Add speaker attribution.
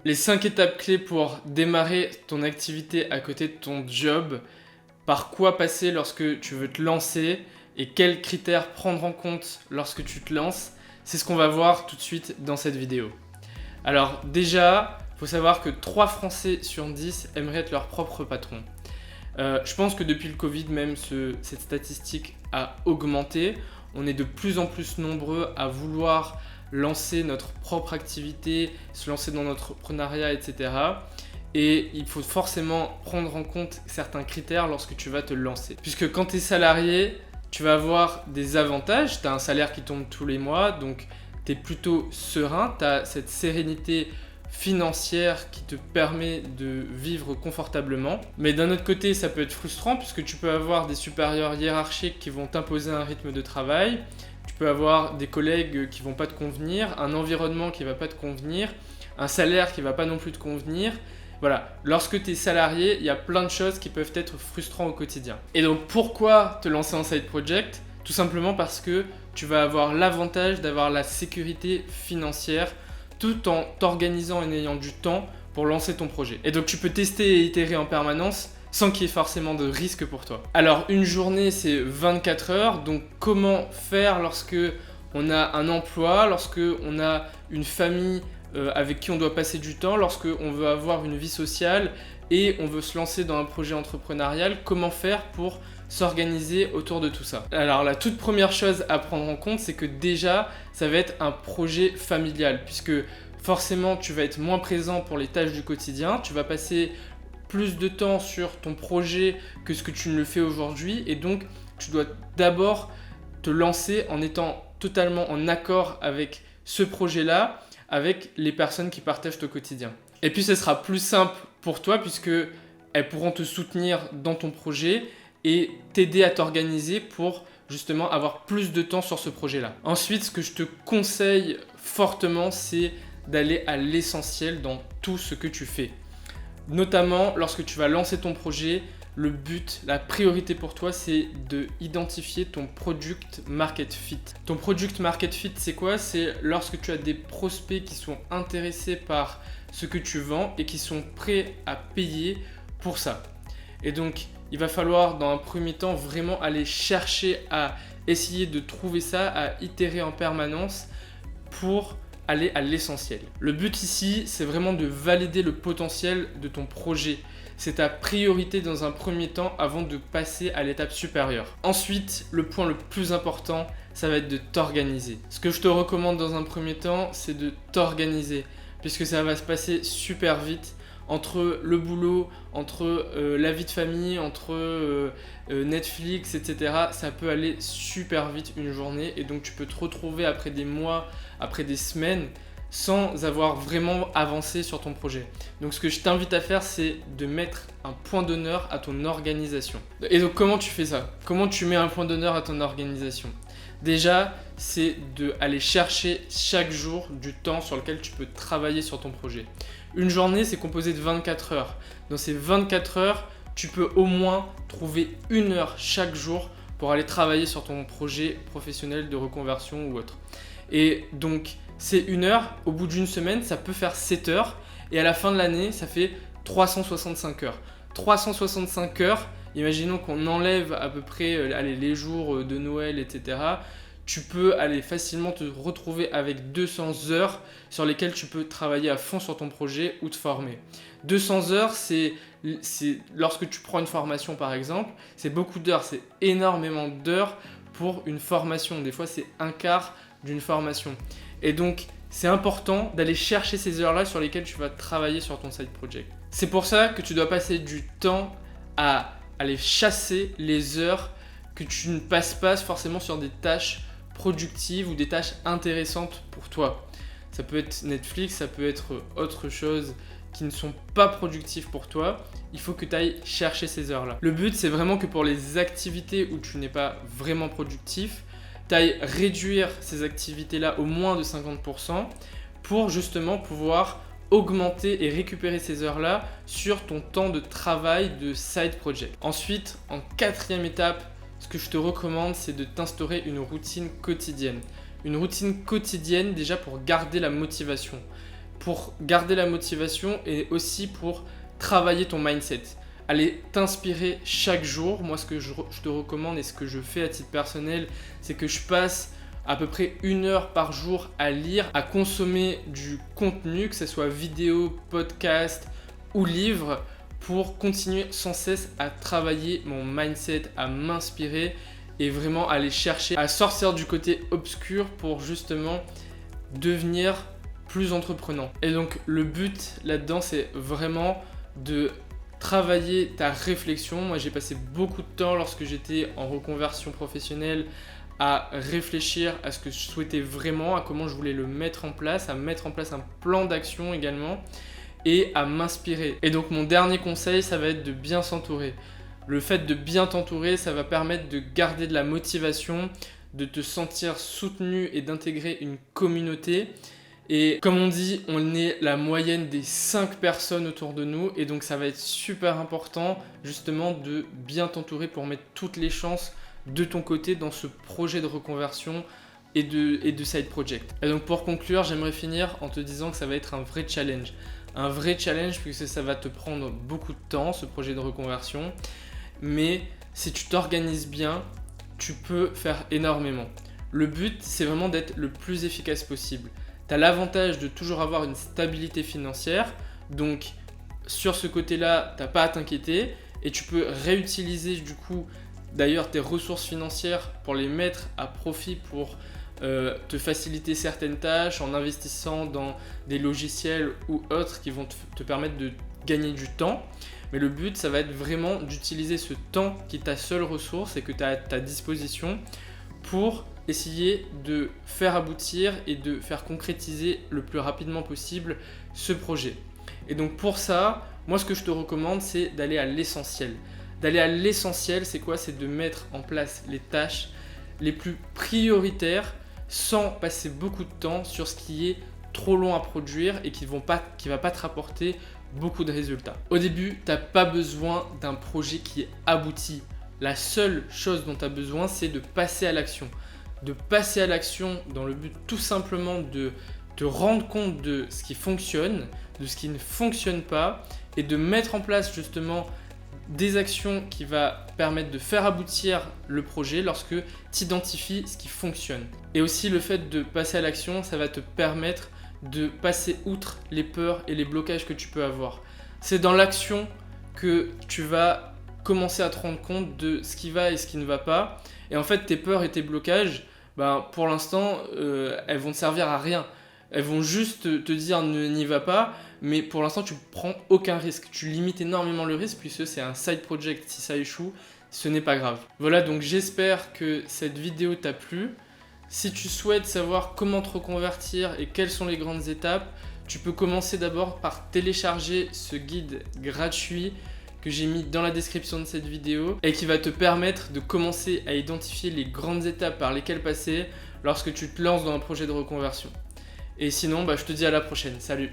Speaker 1: Les 5 étapes clés pour démarrer ton activité à côté de ton job, par quoi passer lorsque tu veux te lancer et quels critères prendre en compte lorsque tu te lances, c'est ce qu'on va voir tout de suite dans cette vidéo. Alors déjà, il faut savoir que 3 Français sur 10 aimeraient être leur propre patron. Je pense que depuis le Covid, même cette statistique a augmenté. On est de plus en plus nombreux à vouloir lancer notre propre activité, se lancer dans l'entrepreneuriat, etc. Et il faut forcément prendre en compte certains critères lorsque tu vas te lancer. Puisque quand tu es salarié, tu vas avoir des avantages. Tu as un salaire qui tombe tous les mois, donc tu es plutôt serein, tu as cette sérénité financière qui te permet de vivre confortablement. Mais d'un autre côté, ça peut être frustrant puisque tu peux avoir des supérieurs hiérarchiques qui vont t'imposer un rythme de travail. Tu peux avoir des collègues qui vont pas te convenir, un environnement qui va pas te convenir, un salaire qui va pas non plus te convenir. Voilà, lorsque tu es salarié, il y a plein de choses qui peuvent être frustrantes au quotidien. Et donc pourquoi te lancer en side project ? Tout simplement parce que tu vas avoir l'avantage d'avoir la sécurité financière tout en t'organisant et en ayant du temps pour lancer ton projet. Et donc tu peux tester et itérer en permanence sans qu'il y ait forcément de risque pour toi. Alors une journée c'est 24 heures, donc comment faire lorsque on a un emploi, lorsque on a une famille avec qui on doit passer du temps, lorsque on veut avoir une vie sociale et on veut se lancer dans un projet entrepreneurial, comment faire pour s'organiser autour de tout ça. Alors la toute première chose à prendre en compte, c'est que déjà ça va être un projet familial, puisque forcément tu vas être moins présent pour les tâches du quotidien, tu vas passer plus de temps sur ton projet que ce que tu ne le fais aujourd'hui, et donc tu dois d'abord te lancer en étant totalement en accord avec ce projet-là, avec les personnes qui partagent ton quotidien. Et puis ce sera plus simple pour toi puisque elles pourront te soutenir dans ton projet et t'aider à t'organiser pour justement avoir plus de temps sur ce projet-là. Ensuite, ce que je te conseille fortement, c'est d'aller à l'essentiel dans tout ce que tu fais. Notamment lorsque tu vas lancer ton projet, le but, la priorité pour toi, c'est de identifier ton product market fit. Ton product market fit, c'est quoi ? C'est lorsque tu as des prospects qui sont intéressés par ce que tu vends et qui sont prêts à payer pour ça. Et donc, il va falloir dans un premier temps vraiment aller chercher à essayer de trouver ça, à itérer en permanence pour aller à l'essentiel. Le but ici, c'est vraiment de valider le potentiel de ton projet. C'est ta priorité dans un premier temps avant de passer à l'étape supérieure. Ensuite, le point le plus important, ça va être de t'organiser. Ce que je te recommande dans un premier temps, c'est de t'organiser, puisque ça va se passer super vite entre le boulot, entre la vie de famille, entre Netflix, etc. Ça peut aller super vite une journée et donc tu peux te retrouver après des mois, après des semaines, sans avoir vraiment avancé sur ton projet. Donc ce que je t'invite à faire, c'est de mettre un point d'honneur à ton organisation. Et donc comment tu fais ça ? Comment tu mets un point d'honneur à ton organisation ? Déjà, c'est d'aller chercher chaque jour du temps sur lequel tu peux travailler sur ton projet. Une journée, c'est composé de 24 heures. Dans ces 24 heures, tu peux au moins trouver 1 heure chaque jour pour aller travailler sur ton projet professionnel de reconversion ou autre. Et donc, c'est 1 heure, au bout d'une semaine, ça peut faire 7 heures, et à la fin de l'année, ça fait 365 heures. 365 heures, imaginons qu'on enlève à peu près les jours de Noël, etc. Tu peux aller facilement te retrouver avec 200 heures sur lesquelles tu peux travailler à fond sur ton projet ou te former. 200 heures, c'est lorsque tu prends une formation par exemple, c'est beaucoup d'heures, c'est énormément d'heures pour une formation. Des fois, c'est un quart d'une formation. Et donc, c'est important d'aller chercher ces heures-là sur lesquelles tu vas travailler sur ton side project. C'est pour ça que tu dois passer du temps à aller chasser les heures que tu ne passes pas forcément sur des tâches productives ou des tâches intéressantes pour toi. Ça peut être Netflix, ça peut être autre chose qui ne sont pas productives pour toi. Il faut que tu ailles chercher ces heures-là. Le but, c'est vraiment que pour les activités où tu n'es pas vraiment productif, tu ailles réduire ces activités-là au moins de 50% pour justement pouvoir augmenter et récupérer ces heures-là sur ton temps de travail de side project. Ensuite, en 4e étape, ce que je te recommande, c'est de t'instaurer une routine quotidienne. Une routine quotidienne déjà pour garder la motivation. pour garder la motivation et aussi pour travailler ton mindset. Aller t'inspirer chaque jour. Moi, ce que je te recommande et ce que je fais à titre personnel, c'est que je passe à peu près 1 heure par jour à lire, à consommer du contenu, que ce soit vidéo, podcast ou livre, pour continuer sans cesse à travailler mon mindset, à m'inspirer et vraiment aller chercher à sortir du côté obscur pour justement devenir plus entreprenant. Et donc le but là-dedans, c'est vraiment de travailler ta réflexion. Moi, j'ai passé beaucoup de temps lorsque j'étais en reconversion professionnelle à réfléchir à ce que je souhaitais vraiment, à comment je voulais le mettre en place, à mettre en place un plan d'action également et à m'inspirer. Et donc mon dernier conseil, ça va être de bien s'entourer. Le fait de bien t'entourer, ça va permettre de garder de la motivation, de te sentir soutenu et d'intégrer une communauté. Et comme on dit, on est la moyenne des 5 personnes autour de nous et donc ça va être super important justement de bien t'entourer pour mettre toutes les chances de ton côté dans ce projet de reconversion et de side project. Et donc pour conclure, j'aimerais finir en te disant que ça va être un vrai challenge. Un vrai challenge puisque ça va te prendre beaucoup de temps, ce projet de reconversion. Mais si tu t'organises bien, tu peux faire énormément. Le but, c'est vraiment d'être le plus efficace possible. Tu as l'avantage de toujours avoir une stabilité financière. Donc sur ce côté-là, tu n'as pas à t'inquiéter. Et tu peux réutiliser du coup d'ailleurs tes ressources financières pour les mettre à profit pour te faciliter certaines tâches en investissant dans des logiciels ou autres qui vont te permettre de gagner du temps. Mais le but, ça va être vraiment d'utiliser ce temps qui est ta seule ressource et que tu as à ta disposition pour essayer de faire aboutir et de faire concrétiser le plus rapidement possible ce projet. Et donc pour ça, moi ce que je te recommande, c'est d'aller à l'essentiel. D'aller à l'essentiel, c'est quoi? C'est de mettre en place les tâches les plus prioritaires sans passer beaucoup de temps sur ce qui est trop long à produire et qui va pas te rapporter beaucoup de résultats. Au début, tu n'as pas besoin d'un projet qui est abouti. La seule chose dont tu as besoin, c'est de passer à l'action. De passer à l'action dans le but tout simplement de te rendre compte de ce qui fonctionne, de ce qui ne fonctionne pas et de mettre en place justement des actions qui vont permettre de faire aboutir le projet lorsque tu identifies ce qui fonctionne. Et aussi le fait de passer à l'action, ça va te permettre de passer outre les peurs et les blocages que tu peux avoir. C'est dans l'action que tu vas commencer à te rendre compte de ce qui va et ce qui ne va pas. Et en fait, tes peurs et tes blocages, pour l'instant, elles vont te servir à rien. Elles vont juste te dire n'y va pas, mais pour l'instant tu prends aucun risque. Tu limites énormément le risque puisque c'est un side project. Si ça échoue, ce n'est pas grave. Voilà, donc j'espère que cette vidéo t'a plu. Si tu souhaites savoir comment te reconvertir et quelles sont les grandes étapes, tu peux commencer d'abord par télécharger ce guide gratuit que j'ai mis dans la description de cette vidéo et qui va te permettre de commencer à identifier les grandes étapes par lesquelles passer lorsque tu te lances dans un projet de reconversion. Et sinon, je te dis à la prochaine. Salut!